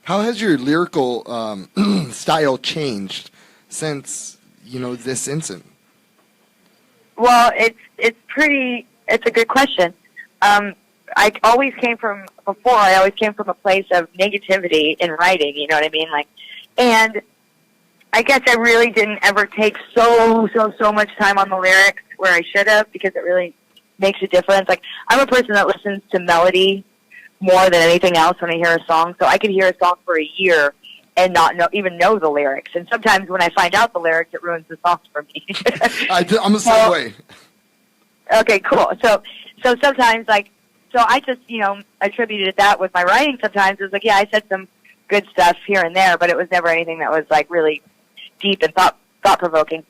How has your lyrical style changed since, this incident? Well, it's a good question. I always came from a place of negativity in writing, you know what I mean? And I guess I really didn't ever take so much time on the lyrics where I should have, because it really makes a difference. I'm a person that listens to melody more than anything else when I hear a song, so I could hear a song for a year and not even know the lyrics. And sometimes when I find out the lyrics, it ruins the song for me. I'm the same way. Okay, cool. So sometimes, so I just, attributed that with my writing sometimes. It was yeah, I said some good stuff here and there, but it was never anything that was, really deep and thought-provoking.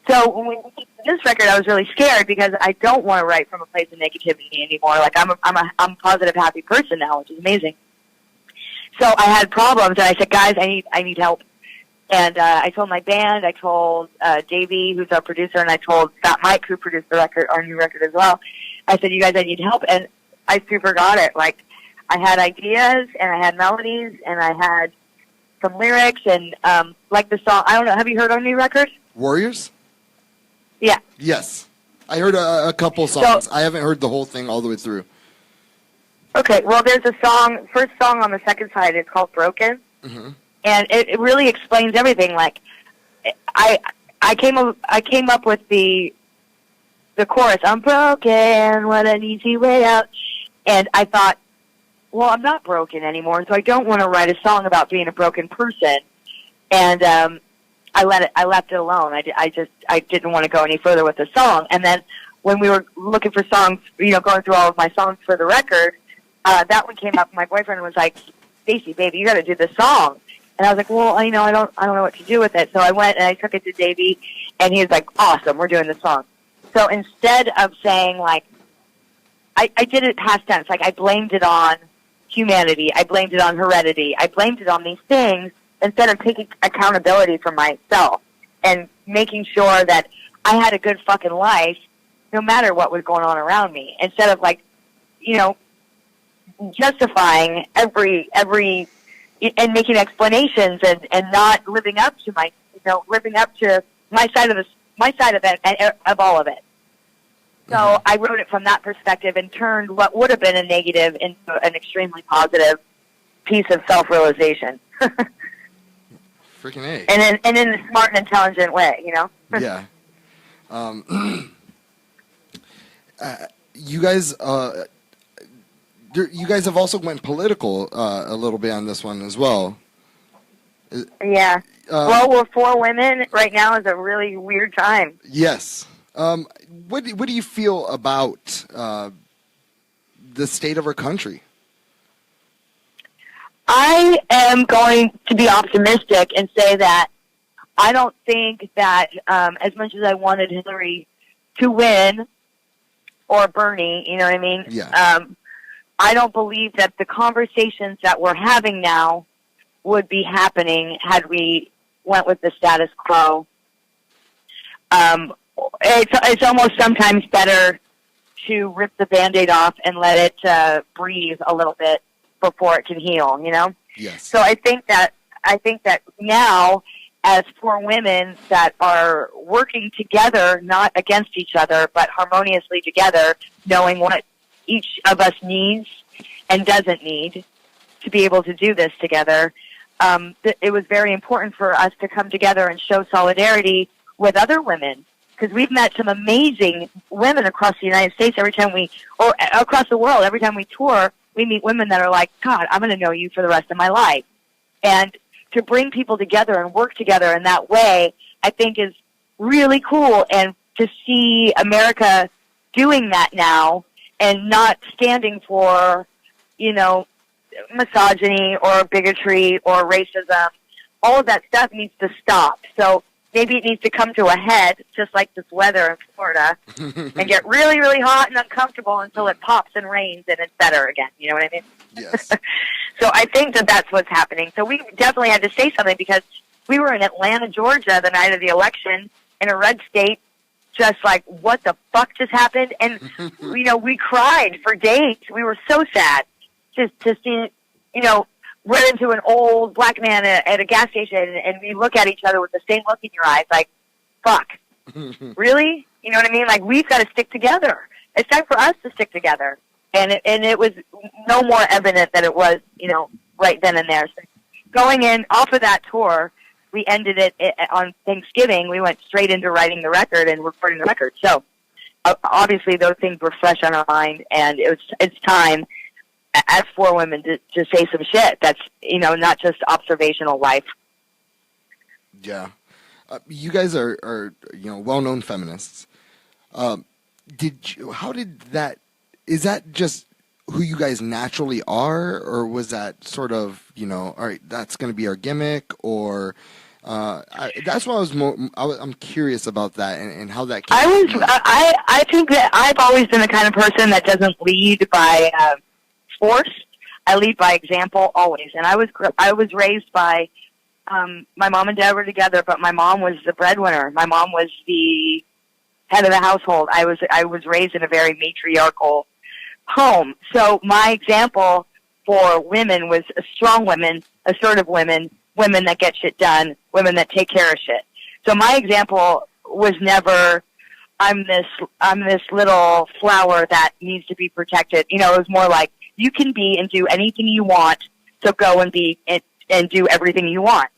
So when we did this record, I was really scared because I don't want to write from a place of negativity anymore. I'm a positive, happy person now, which is amazing. So I had problems, and I said, guys, I need help. And I told my band, I told Davey, who's our producer, and I told Fat Mike, who produced the record, our new record as well. I said, you guys, I need help. And I super got it. I had ideas, and I had melodies, and I had some lyrics, and the song, I don't know, have you heard our new record? Warriors? Yeah. Yes. I heard a couple songs. So, I haven't heard the whole thing all the way through. Okay, well, there's a song, first song on the second side, it's called Broken. Mm-hmm. And it really explains everything. I came up with the chorus, I'm broken, what an easy way out. And I thought, well, I'm not broken anymore, so I don't want to write a song about being a broken person. And I left it alone. I didn't want to go any further with the song. And then when we were looking for songs, going through all of my songs for the record, that one came up. My boyfriend was like, Stacey, baby, you got to do this song. And I was like, well, I don't know what to do with it. So I went and I took it to Davey, and he was like, awesome, we're doing the song. So instead of saying, I did it past tense. I blamed it on humanity. I blamed it on heredity. I blamed it on these things instead of taking accountability for myself and making sure that I had a good fucking life no matter what was going on around me. Instead of, justifying every and making explanations and not living up to my side of it, of all of it. So I wrote it from that perspective and turned what would have been a negative into an extremely positive piece of self-realization. Freaking A. And in a smart and intelligent way, Yeah. You guys have also went political a little bit on this one as well. Yeah. Well, we're 4 women. Right now is a really weird time. Yes. What do you feel about the state of our country? I am going to be optimistic and say that I don't think that as much as I wanted Hillary to win, or Bernie, you know what I mean? Yeah. I don't believe that the conversations that we're having now would be happening had we went with the status quo. It's almost sometimes better to rip the Band-Aid off and let it breathe a little bit before it can heal, Yes. So I think that now, as 4 women that are working together, not against each other, but harmoniously together, knowing what each of us needs and doesn't need to be able to do this together, it was very important for us to come together and show solidarity with other women, because we've met some amazing women across the United States or across the world. Every time we tour, we meet women that are like, God, I'm going to know you for the rest of my life. And to bring people together and work together in that way, I think is really cool. And to see America doing that now and not standing for, misogyny or bigotry or racism, all of that stuff needs to stop. So maybe it needs to come to a head, just like this weather in Florida, and get really, really hot and uncomfortable until it pops and rains and it's better again. You know what I mean? Yes. So I think that that's what's happening. So we definitely had to say something, because we were in Atlanta, Georgia, the night of the election, in a red state, just like, what the fuck just happened? And, we cried for days. We were so sad just to see, run into an old black man at a gas station, and we look at each other with the same look in your eyes, like, fuck, really? You know what I mean? Like, we've got to stick together. It's time for us to stick together. And it was no more evident that it was, you know, right then and there. So going in off of that tour, we ended it on Thanksgiving. We went straight into writing the record and recording the record. So obviously those things were fresh on our mind, and it's time as four women to say some shit that's, you know, not just observational life. Yeah. You guys are you know, well-known feminists. Is that just who you guys naturally are, or was that sort of, you know, all right, that's going to be our gimmick, or that's what I'm curious about that and how that came. I think that I've always been the kind of person that doesn't lead by force. I lead by example always, and I was raised by my mom and dad were together, but my mom was the breadwinner. My mom was the head of the household. I was raised in a very matriarchal home. So my example for women was strong women, assertive women, women that get shit done, women that take care of shit. So my example was never, I'm this little flower that needs to be protected. You know, it was more like, you can be and do anything you want, so go and be and do everything you want.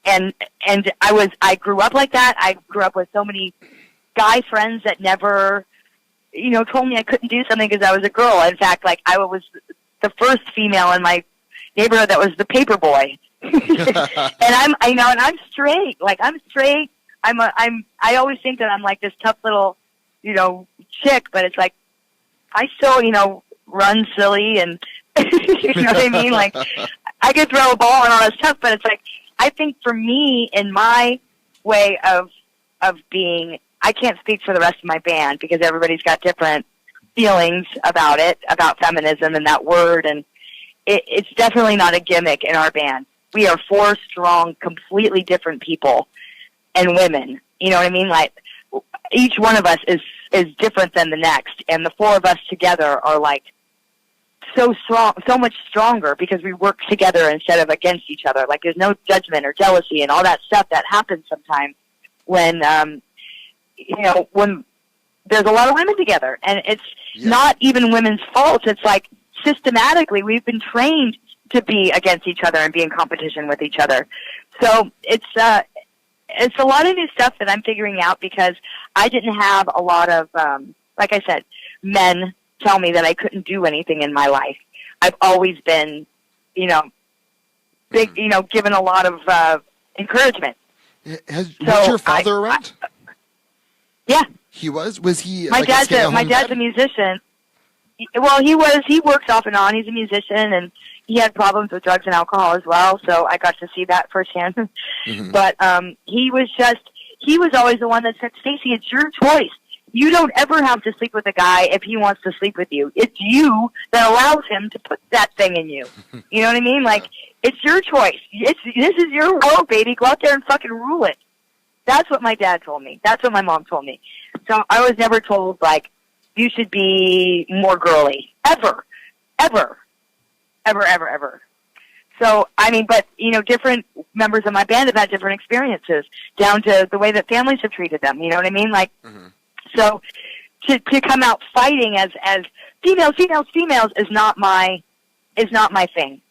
And I grew up like that. I grew up with so many guy friends that never, you know, told me I couldn't do something because I was a girl. In fact, like, I was the first female in my neighborhood that was the paper boy. And I'm straight. Like, I'm straight. I always think that I'm like this tough little, you know, chick, but it's like, I still, you know, run silly and, you know what I mean? Like, I could throw a ball and all that stuff, but it's like, I think for me, in my way of being, I can't speak for the rest of my band because everybody's got different feelings about it, about feminism and that word, and it's definitely not a gimmick in our band. We are four strong, completely different people and women. You know what I mean? Like, each one of us is different than the next, and the four of us together are like so strong, so much stronger because we work together instead of against each other. Like, there's no judgment or jealousy and all that stuff that happens sometimes when, you know, when there's a lot of women together, and it's not even women's fault. It's like, systematically we've been trained to be against each other and be in competition with each other. So it's a lot of new stuff that I'm figuring out because I didn't have a lot of, like I said, men tell me that I couldn't do anything in my life. I've always been, you know, big, you know, given a lot of encouragement. Was your father around? Yeah. He was? Was he my like dad's dad? a musician. Well, he works off and on. He's a musician, and he had problems with drugs and alcohol as well, so I got to see that firsthand. Mm-hmm. But he was always the one that said, Stacey, it's your choice. You don't ever have to sleep with a guy if he wants to sleep with you. It's you that allows him to put that thing in you. You know what I mean? Like, it's your choice. This is your world, baby. Go out there and fucking rule it. That's what my dad told me. That's what my mom told me. So I was never told, like, you should be more girly. Ever. Ever. Ever, ever, ever. So, I mean, but, you know, different members of my band have had different experiences, down to the way that families have treated them. You know what I mean? Like, so to come out fighting as females is not my thing.